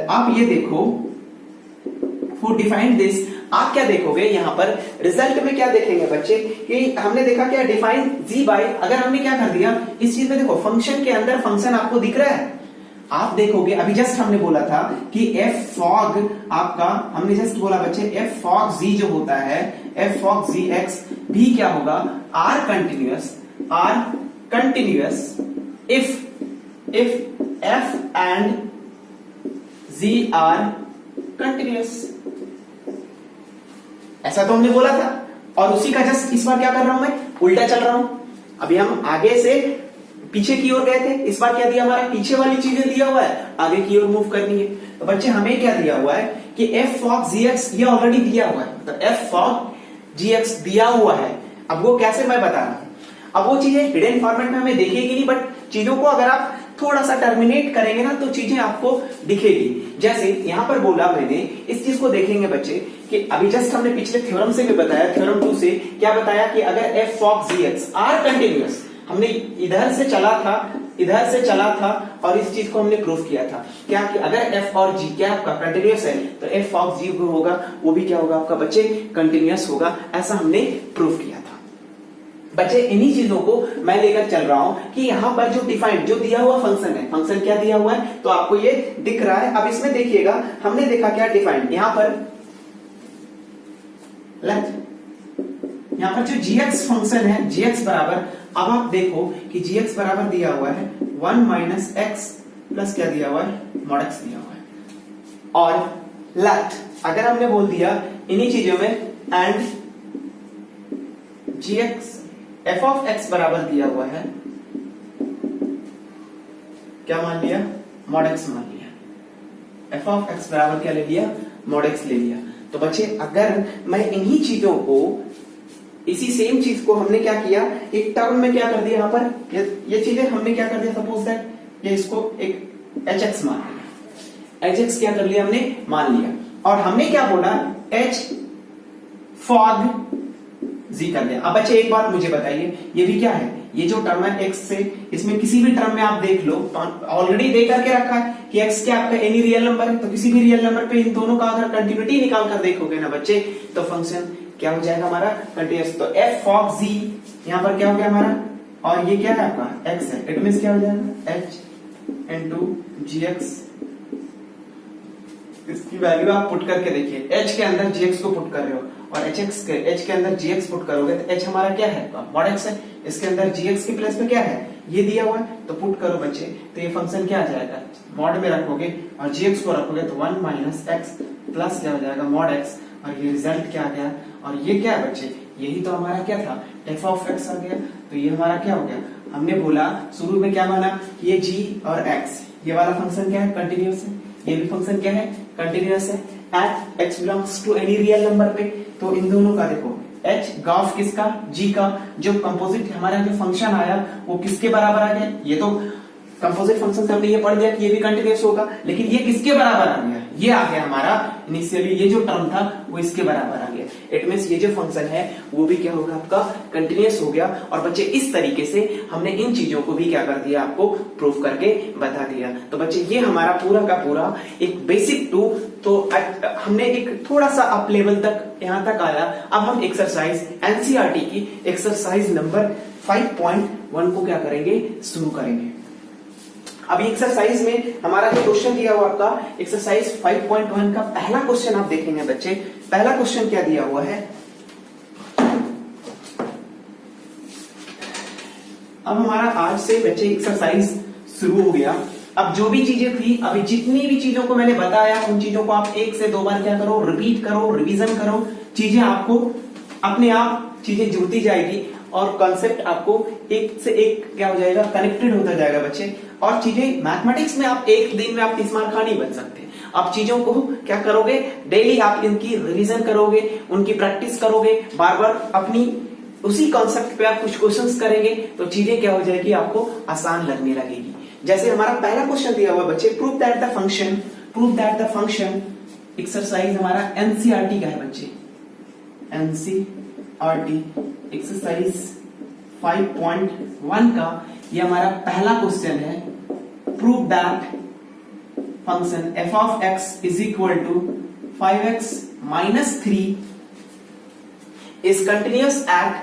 आप ये देखो हु डिफाइंड दिस, आप क्या देखोगे यहां पर रिजल्ट में क्या देखेंगे बच्चे कि हमने देखा क्या डिफाइन g बाय, अगर हमने क्या कर दिया इस चीज में देखो फंक्शन के अंदर फंक्शन आपको दिख रहा है, आप देखोगे अभी जस्ट हमने बोला था कि f fog आपका, हमने जस्ट बोला बच्चे f fog g जो होता है f fog g x भी क्या होगा r continuous if f and g are continuous, ऐसा तो हमने बोला था। और उसी का जस्ट इस बार क्या कर रहा हूं मैं, उल्टा चल रहा हूं। अभी हम आगे से पीछे की ओर गए थे, इस बार क्या दिया हमारा, पीछे वाली चीजें दिया हुआ है, आगे की ओर मूव करनी है। तो बच्चे हमें क्या दिया हुआ है कि f fog gx ये ऑलरेडी दिया हुआ है, तो f fog gx दिया हुआ है। अब वो कैसे मैं बता रहा हूं, अब वो चीजें हिडन फॉर्मेट में हमें दिखेगी नहीं, बट चीजों को अगर आप थोड़ा सा टर्मिनेट करेंगे ना तो चीजें आपको दिखेगी। जैसे यहां पर बोला मैंने, इस चीज को देखेंगे बच्चे कि अभी जस्ट हमने पिछले थ्योरम से भी बताया, थ्योरम 2 से क्या बताया कि अगर f fog gx are continuous, हमने इधर से चला था और इस चीज को हमने प्रूफ किया था क्या कि अगर f और g क्या आपका कंटिन्यूअस है तो f fog g होगा वो भी क्या होगा आपका बच्चे कंटिन्यूअस होगा, ऐसा हमने प्रूफ किया था। बच्चे इन्हीं चीजों को मैं लेकर चल रहा हूं कि यहां पर जो डिफाइंड जो दिया हुआ फंक्शन है, फंक्शन क्या दिया हुआ है तो आपको ये दिख रहा है। अब इसमें देखिएगा हमने देखा क्या डिफाइंड, यहां पर जो gx फंक्शन है gx बराबर, अब आप देखो कि gx बराबर दिया हुआ है 1 माइनस x प्लस क्या दिया हुआ है मॉड x दिया हुआ है। और लेट अगर हमने बोल दिया इन्हीं चीजों में and gx f of x बराबर दिया हुआ है, क्या मान लिया मॉड x मान लिया, f ऑफ x बराबर क्या ले लिया मॉड x ले लिया। तो बच्चे अगर मैं इन्हीं चीजों को, इसी सेम चीज को हमने क्या किया एक टर्म में क्या कर दिया, यहां पर ये चीजें हमने क्या कर दिया, सपोज दैट ये इसको एक hx मान लिया, hx क्या कर लिया हमने मान लिया, और हमने क्या बोला h fog g कर दिया। अब बच्चे एक बात मुझे बताइए, ये भी क्या है, ये जो टर्म है x से, इसमें किसी भी टर्म में आप देख लो, ऑलरेडी दे करके रखा है कि x क्या आपका एनी रियल नंबर है, तो किसी भी रियल नंबर पे इन दोनों का अगर कंटिन्यूटी निकाल कर देखोगे ना बच्चे तो फंक्शन क्या हो जाएगा हमारा कंटिन्यूअस। तो f fog g यहां पर क्या हो गया हमारा, और ये क्या है आपका x है, इट मींस क्या हो जाएगा h into gx, इसकी वैल्यू आप पुट करके देखिए, h के अंदर gx को पुट कर रहे हो और h के अंदर gx पुट करोगे तो h हमारा क्या है मॉड x है, इसके अंदर gx के प्लेस पे क्या है ये दिया हुआ है, तो पुट करो बच्चे तो ये फंक्शन क्या आ जाएगा मॉड में रखोगे और gx को रखोगे तो 1 माइनस x प्लस क्या हो जाएगा मॉड x, और ये रिजल्ट क्या आ गया, और ये क्या है बच्चे यही तो हमारा क्या था f ऑफ x आ गया। तो ये हमारा क्या हो गया, हमने बोला शुरू में क्या माना कि ये g और x ये वाला फंक्शन क्या है कंटिन्यूअस है, ये भी फंक्शन क्या है कंटिन्यूअस है at x belongs to any real number पे। तो इन दोनों का देखो h गाफ किसका g का, जो कंपोजिट हमारा जो फंक्शन आया वो किसके बराबर आ गया, ये तो कंपोजिट फंक्शन से हमने ये पढ़ लिया कि ये भी कंटिन्यूअस होगा, लेकिन ये किसके बराबर आ गया, ये आ गया हमारा इनिशियली ये जो टर्म था वो इसके बराबर आ गया। इट मींस ये जो फंक्शन है वो भी क्या होगा आपका कंटिन्यूअस हो गया। और बच्चे इस तरीके से हमने इन चीजों को भी क्या कर दिया आपको प्रूफ करके बता दिया। तो बच्चे ये हमारा पूरा का पूरा एक बेसिक टू, तो हमने एक थोड़ा सा अप लेवल तक यहां तक आया। अब हम एक्सरसाइज एनसीईआरटी की एक्सरसाइज नंबर 5.1 को क्या करेंगे शुरू करेंगे। अभी एक्सरसाइज में हमारा जो क्वेश्चन दिया हुआ आपका एक्सरसाइज 5.1 का पहला क्वेश्चन आप देखेंगे बच्चे, पहला क्वेश्चन क्या दिया हुआ है, अब हमारा आज से बच्चे एक्सरसाइज शुरू हो गया। अब जो भी चीजें थी, अभी जितनी भी चीजों को मैंने बताया उन चीजों को आप 1 से 2 बार क्या करो, रिपीट करो, रिवीजन करो। चीजें आपको अपने आप चीजें जुड़ती जाएगी और कॉन्सेप्ट आपको एक से एक क्या हो जाएगा, कनेक्टेड होता जाएगा बच्चे। और चीजें मैथमेटिक्स में आप एक दिन में आप 30 मार्क का नहीं बन सकते। आप चीजों को क्या करोगे, डेली आप इनकी रिवीजन करोगे, उनकी प्रैक्टिस करोगे, बार बार अपनी उसी कॉन्सेप्ट पे आप कुछ क्वेश्चंस करेंगे तो चीजें क्या हो जाएगी, आपको आसान लगने लगेगी। जैसे हमारा पहला क्वेश्चन दिया हुआ बच्चे, prove that the function, exercise हमारा एनसीईआरटी का है बच्चे, एनसीईआरटी एक्सरसाइज 5.1 का ये हमारा पहला क्वेश्चन है। Prove that function f of x is equal to 5x minus 3 is continuous at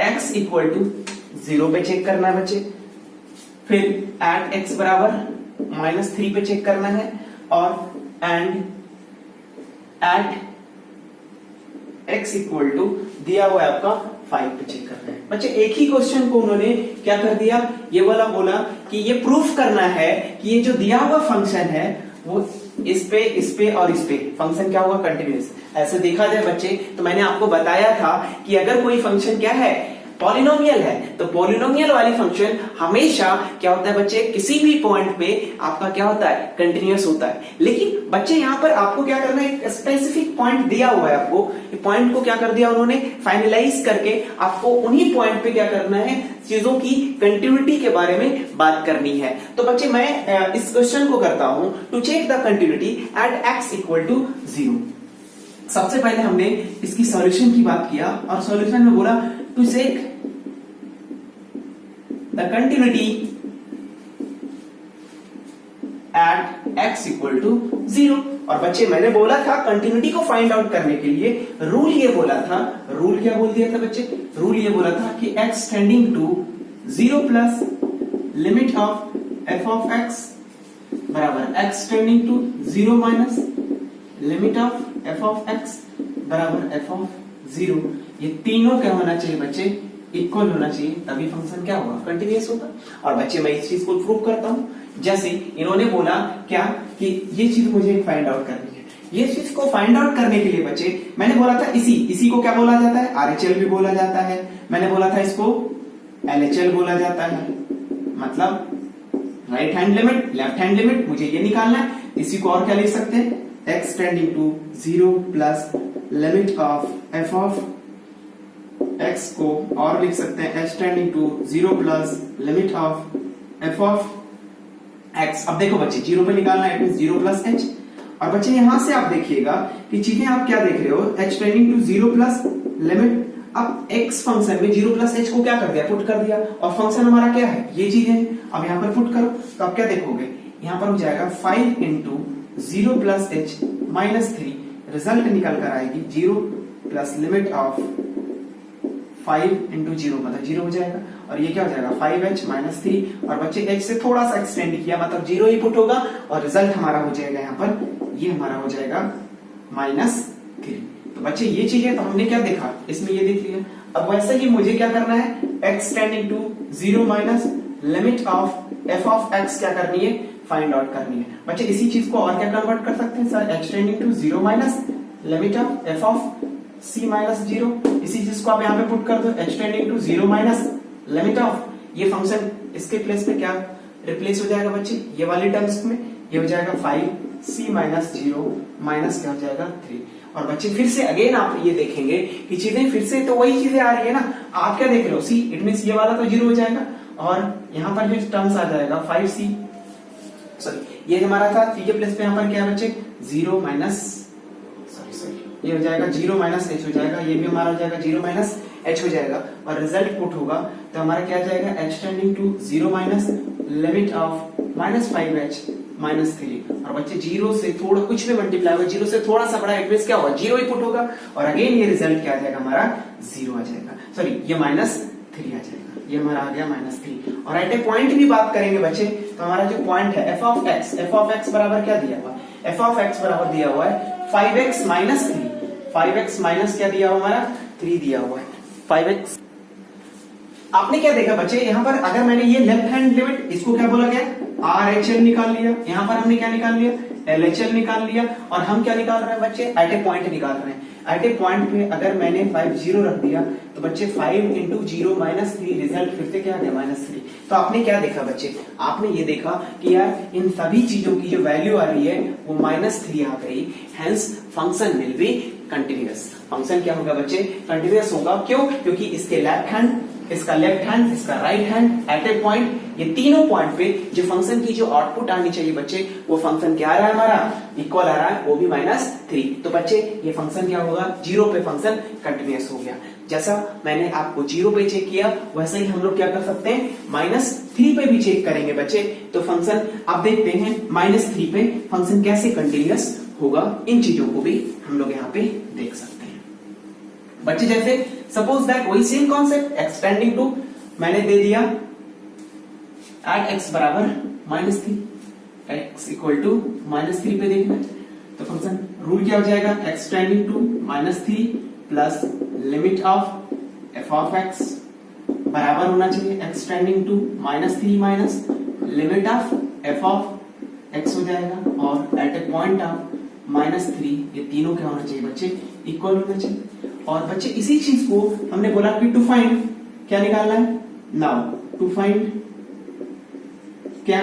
x equal to 0 पे चेक करना है बच्चे, फिर at x बराबर -3 पे चेक करना है, और and at x equal to दिया हुआ है आपका 5 पे चेक करना है बच्चे। एक ही क्वेश्चन को उन्होंने क्या कर दिया, ये वाला बोला कि ये प्रूफ करना है कि ये जो दिया हुआ फंक्शन है वो इस पे और इस पे फंक्शन क्या होगा, कंटिन्यूअस। ऐसे देखा जाए बच्चे तो मैंने आपको बताया था कि अगर कोई फंक्शन क्या है, पॉलिनोमियल है, तो पॉलिनोमियल वाली फंक्शन हमेशा क्या होता है बच्चे, किसी भी पॉइंट पे आपका क्या होता है, कंटिन्यूअस होता है। लेकिन बच्चे यहाँ पर आपको क्या करना है, एक स्पेसिफिक पॉइंट दिया हुआ है आपको, पॉइंट को क्या कर दिया उन्होंने, फाइनलाइज करके आपको उन्हीं पॉइंट पे क्या करना है, चीजों की कंटिन्यूटी के बारे में बात करनी है। तो बच्चे मैं इस क्वेश्चन को करता हूं, to check the continuity at x equal to 0। सबसे पहले हमने इसकी सॉल्यूशन की बात किया और सॉल्यूशन में बोला to check the continuity at x equal to 0। और बच्चे मैंने बोला था कंटिन्यूटी को फाइंड आउट करने के लिए रूल ये बोला था, रूल क्या बोल दिया था बच्चे, रूल ये बोला था कि x tending to 0 plus limit of f of x बराबर x tending to 0 minus limit of f of x बराबर f ऑफ 0। ये तीनों क्या होना चाहिए बच्चे, इक्वल होना चाहिए, तभी फंक्शन क्या होगा, कंटिन्यूअस होगा। और बच्चे मैं इस चीज को प्रूव करता हूं। जैसे इन्होंने बोला क्या कि ये चीज मुझे फाइंड आउट करनी है। ये चीज को फाइंड आउट करने के लिए बच्चे मैंने बोला था इसी को क्या बोला जाता है, RHL भी बोला जाता है। मैंने बोला था इसको LHL बोला जाता है, मतलब right hand limit, left hand limit, मुझे ये निकालना है। इसी को और क्या लिख सकते हैं, x tending to 0 plus limit of f of x को और लिख सकते हैं h tending to 0 plus limit of f of x। अब देखो बच्चे 0 पे निकालना है, 0 प्लस h। और बच्चे यहां से आप देखिएगा कि चीजें आप क्या देख रहे हो, h tending to 0 plus limit. अब x फंक्शन में 0 प्लस h को क्या कर दिया, पुट कर दिया, और फंक्शन हमारा क्या है, ये चीज है। अब यहाँ पर पुट करो तो आप क्या देखोगे, यहाँ पर हो जाएगा 5 into 0 plus h minus 3, result निकल कर आएगी 0 प्लस लिमिट ऑफ 5 इंटू 0 मतलब 0 हो जाएगा, और ये क्या हो जाएगा 5h माइनस 3। और बच्चे h से थोड़ा सा एक्सटेंड किया मतलब 0 ही पुट होगा, और रिजल्ट हमारा हो जाएगा यहाँ पर, ये हमारा हो जाएगा -3। तो बच्चे ये चीजें तो हमने क्या देखा, इसमें ये देख लिया। अब वैसे ही मुझे क्या करना है, x tending to 0 minus limit of f of x क्या करनी है, फाइंड आउट करनी है। बच्चे इसी चीज को और क्या कन्वर्ट कर सकते हैं sir, h tending to 0 minus limit of f of c minus 0। इसी चीज को आप यहाँ पे पुट कर दो, h tending to 0 minus limit of, ये फंक्शन इसके प्लेस पे क्या रिप्लेस हो जाएगा बच्चे, ये वाली टर्म्स में ये हो जाएगा 5c माइनस 0 माइनस क्या हो जाएगा 3। और बच्चे फिर से अगेन आप ये देखेंगे कि चीजें फिर से तो वही चीजें आ रही है ना, आप क्या देख रहे हो, सी इट मींस ये वाला तो 0 हो जाएगा, और यहाँ पर जो टर्म्स आ जाएगा 5c, सॉरी ये हमारा था, c के प्लेस पे यहाँ पर क्या है बच्चे 0 माइनस, ये हो जाएगा 0 माइनस h हो जाएगा, ये भी हमारा हो जाएगा 0 माइनस h हो जाएगा, और रिजल्ट पुट होगा तो हमारा क्या जाएगा h tending to 0 minus limit of minus 5h minus 3। और बच्चे 0 से थोड़ा कुछ भी मल्टीप्लाई होगा, 0 से थोड़ा सा बड़ा एटलीस्ट क्या होगा, 0 ही पुट होगा, और अगेन ये रिजल्ट क्या आ जाएगा हमारा 0 आ जाएगा, सॉरी ये -3 आ जाएगा, ये हमारा आ गया -3। और एट ए पॉइंट भी बात करेंगे बच्चे, तो हमारा जो पॉइंट है f ऑफ x बराबर क्या दिया हुआ, f ऑफ x बराबर दिया हुआ है 5x माइनस 3, 5x माइनस क्या दिया हुआ हमारा 3 दिया हुआ है। 5x। आपने क्या देखा बच्चे, यहाँ पर अगर मैंने ये लेफ्ट हैंड लिमिट, इसको क्या बोला गया, RHL निकाल लिया, यहाँ पर हमने क्या निकाल लिया, LHL निकाल लिया, और हम क्या निकाल रहे हैं बच्चे, एट ए पॉइंट निकाल रहे हैं। एट ए पॉइंट पे अगर मैंने 5 0 रख दिया तो बच्चे 5 इंटू 0 -3, रिजल्ट फिर से क्या आ गया, -3। तो आपने क्या देखा बच्चे, आपने ये देखा कि यार इन सभी चीजों की जो वैल्यू आ रही है वो -3 आ गई, hence function will be continuous. Function क्या होगा बच्चे, कंटिन्यूअस होगा। क्यों, क्योंकि इसके लेफ्ट हैंड, इसका लेफ्ट हैंड, इसका राइट हैंड, एट ए पॉइंट, ये तीनों पॉइंट पे जो फंक्शन की जो आउटपुट आनी चाहिए बच्चे, वो फंक्शन क्या आ रहा है हमारा, इक्वल आ रहा है, वो भी -3। तो बच्चे ये फंक्शन क्या होगा, 0 पे फंक्शन कंटिन्यूअस हो गया। जैसा मैंने आपको 0 पे चेक किया वैसे ही हम लोग क्या कर सकते हैं, -3 पे भी चेक करेंगे बच्चे। तो फंक्शन आप देखते हैं -3 पे फंक्शन कैसे कंटिन्यूअस होगा, इन चीजों को भी हम लोग यहाँ पे देख सकते हैं बच्चे। जैसे सपोज दैट वही सेम कॉन्सेप्ट एक्सटेंडिंग टू, मैंने दे दिया एट x बराबर -3, x इक्वल टू -3 पे देखना है तो फंक्शन रूल क्या हो जाएगा, x tending to -3 plus limit of f of x बराबर होना चाहिए x tending to -3 minus limit of f of x हो जाएगा, और एट ए पॉइंट ऑफ -3, ये तीनों क्या होना चाहिए बच्चे, इक्वल होना चाहिए। और बच्चे इसी चीज को हमने बोला कि टू फाइंड, क्या निकालना है, नाउ टू फाइंड क्या,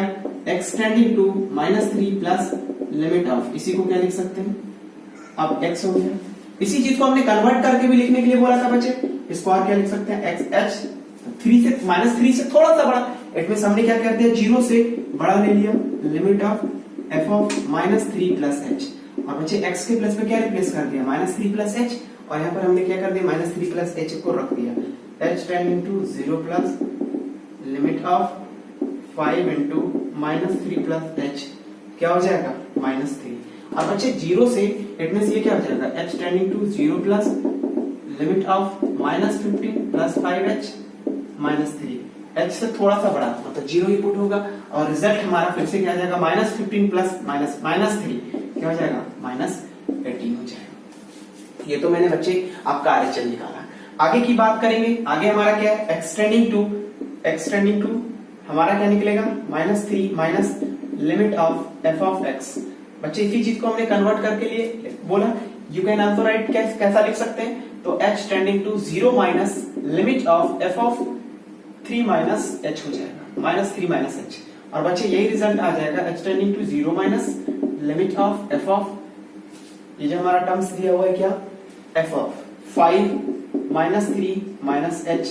x tending to -3 plus limit of, इसी को क्या लिख सकते हैं, अब x हो गया। इसी चीज को हमने कन्वर्ट करके भी लिखने के लिए बोला था बच्चे, इसको और क्या लिख सकते हैं, x h 3 से -3 से थोड़ा सा बड़ा, इट मींस हमने क्या कर दिया, 0 से बड़ा ले लिया, limit of f of -3 plus h, और बच्चे x के प्लस पे क्या रिप्लेस कर दिया, -3 प्लस h, और यहाँ पर हमने क्या कर दिया, -3 प्लस h को रख दिया, h tending to 0 plus limit of 5 into -3 plus h, क्या हो जाएगा, -3। और बच्चे 0 से इट मींस ये क्या हो जाएगा, h tending to 0 plus limit of -15 plus 5h -3, h से थोड़ा सा बड़ा मतलब 0 ही पुट होगा, और रिजल्ट हमारा फिर से क्या आ जाएगा, -15 प्लस -3 क्या हो जाएगा, -18 हो जाएगा। ये तो मैंने बच्चे आपका RHL निकाला। आगे की बात करेंगे, आगे हमारा क्या है, एक्सटेंडिंग टू हमारा क्या निकलेगा, -3 minus limit of f of x। बच्चे इसी चीज को हमने कन्वर्ट करके लिए बोला, यू कैन आल्सो राइट, कैसा लिख सकते हैं, तो h tending to 0 minus limit of f of 3 minus h हो जाएगा, -3 माइनस h, और बच्चे यही रिजल्ट आ जाएगा, h tending to 0 minus limit of f of, ये जो हमारा टर्म्स दिया हुआ है क्या, f ऑफ 5 -3 माइनस h,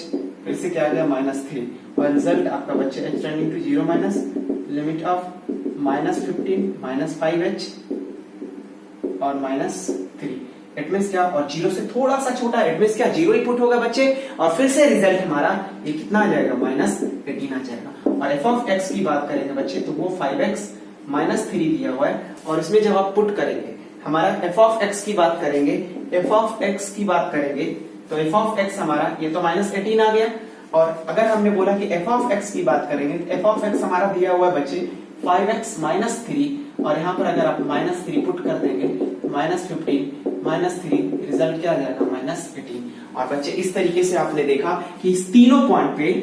फिर से क्या आ गया, -3, और रिजल्ट आपका बच्चे h tending to 0 minus limit of -15 minus 5h और -3, इट मींस क्या, और 0 से थोड़ा सा छोटा, इट मींस क्या, 0 ही पुट होगा बच्चे, और फिर से रिजल्ट हमारा ये कितना आ जाएगा, -18 आ जाएगा। और f ऑफ x की बात करेंगे बच्चे तो वो 5x -3 दिया हुआ है, और इसमें जब आप पुट करेंगे हमारा f ऑफ x की बात करेंगे, f ऑफ x की बात करेंगे तो f ऑफ x हमारा ये तो -18 आ गया, और अगर हमने बोला कि f ऑफ x की बात करेंगे तो f ऑफ x हमारा दिया हुआ है बच्चे 5x -3, और यहाँ पर अगर आप -3 पुट कर देंगे -15 -3, रिजल्ट क्या आ जाएगा, -18। और बच्चे इस तरीके से आपने देखा कि इस तीनों पॉइंट पे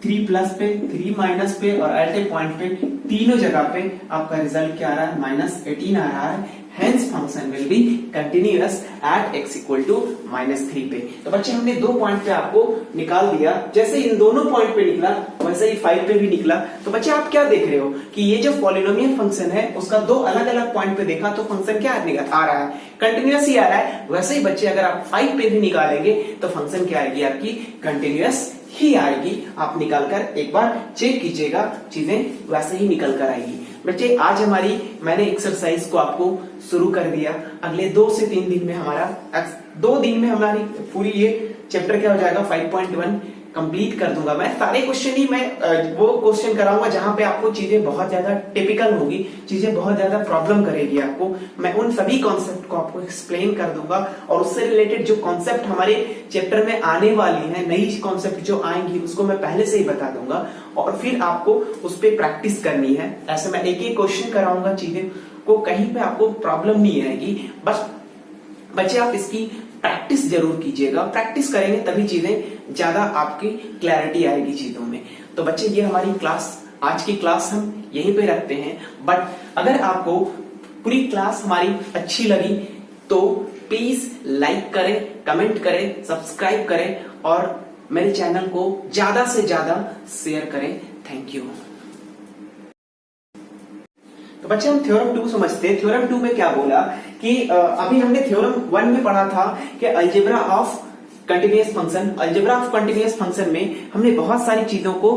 3 प्लस पे, 3 माइनस पे और एट ए पॉइंट पे, तीनों जगह पे आपका रिजल्ट क्या आ रहा है, -18 आ रहा है, hence function will be continuous at x equal to -3 पे। तो बच्चे हमने 2 पॉइंट पे आपको निकाल दिया, जैसे इन दोनों पॉइंट पे निकला वैसे ही 5 पे भी निकला। तो बच्चे आप क्या देख रहे हो कि ये जो पॉलिनोमियल फंक्शन है उसका 2 अलग अलग पॉइंट पे देखा तो फंक्शन क्या आ रहा है, कंटिन्यूअस ही आ रहा है। वैसे ही बच्चे अगर आप 5 पे भी निकालेंगे तो फंक्शन क्या आएगी आपकी, कंटिन्यूअस ही आएगी। आप निकालकर एक बार चेक कीजिएगा, चीजें वैसे ही निकल कर आएगी। बच्चे आज मैंने एक्सरसाइज को आपको शुरू कर दिया, अगले 2 से 3 दिन में हमारी पूरी ये चैप्टर क्या हो जाएगा 5.1 कंप्लीट कर दूंगा। मैं सारे क्वेश्चन ही मैं वो क्वेश्चन कराऊंगा जहां पे आपको चीजें बहुत ज्यादा टिपिकल होगी, चीजें बहुत ज्यादा प्रॉब्लम करेगी आपको। मैं उन सभी कॉन्सेप्ट को आपको एक्सप्लेन कर दूंगा, और उससे रिलेटेड जो कॉन्सेप्ट हमारे चैप्टर में आने वाली है, नई कॉन्सेप्ट जो आएंगी उसको मैं पहले से ही बता दूंगा, और फिर आपको उस पर प्रैक्टिस करनी है। ऐसे मैं एक एक क्वेश्चन कराऊंगा, चीजें को कहीं पे आपको प्रॉब्लम नहीं आएगी। बस बच्चे आप इसकी प्रैक्टिस जरूर कीजिएगा। प्रैक्टिस करेंगे तभी चीजें ज्यादा आपकी क्लैरिटी आएगी चीजों में। तो बच्चे ये हमारी क्लास, आज की क्लास हम यहीं पे रखते हैं। बट अगर आपको पूरी क्लास हमारी अच्छी लगी तो प्लीज लाइक करें, कमेंट करें, सब्सक्राइब करें और मेरे चैनल को ज्यादा से ज्यादा शेयर करें। Thank you. तो बच्चे हम थ्योरम 2 समझते हैं। थ्योरम 2 में क्या बोला कि अभी हमने थ्योरम 1 में पढ़ा था कि algebra of continuous function. Algebra of continuous function में हमने बहुत सारी चीजों को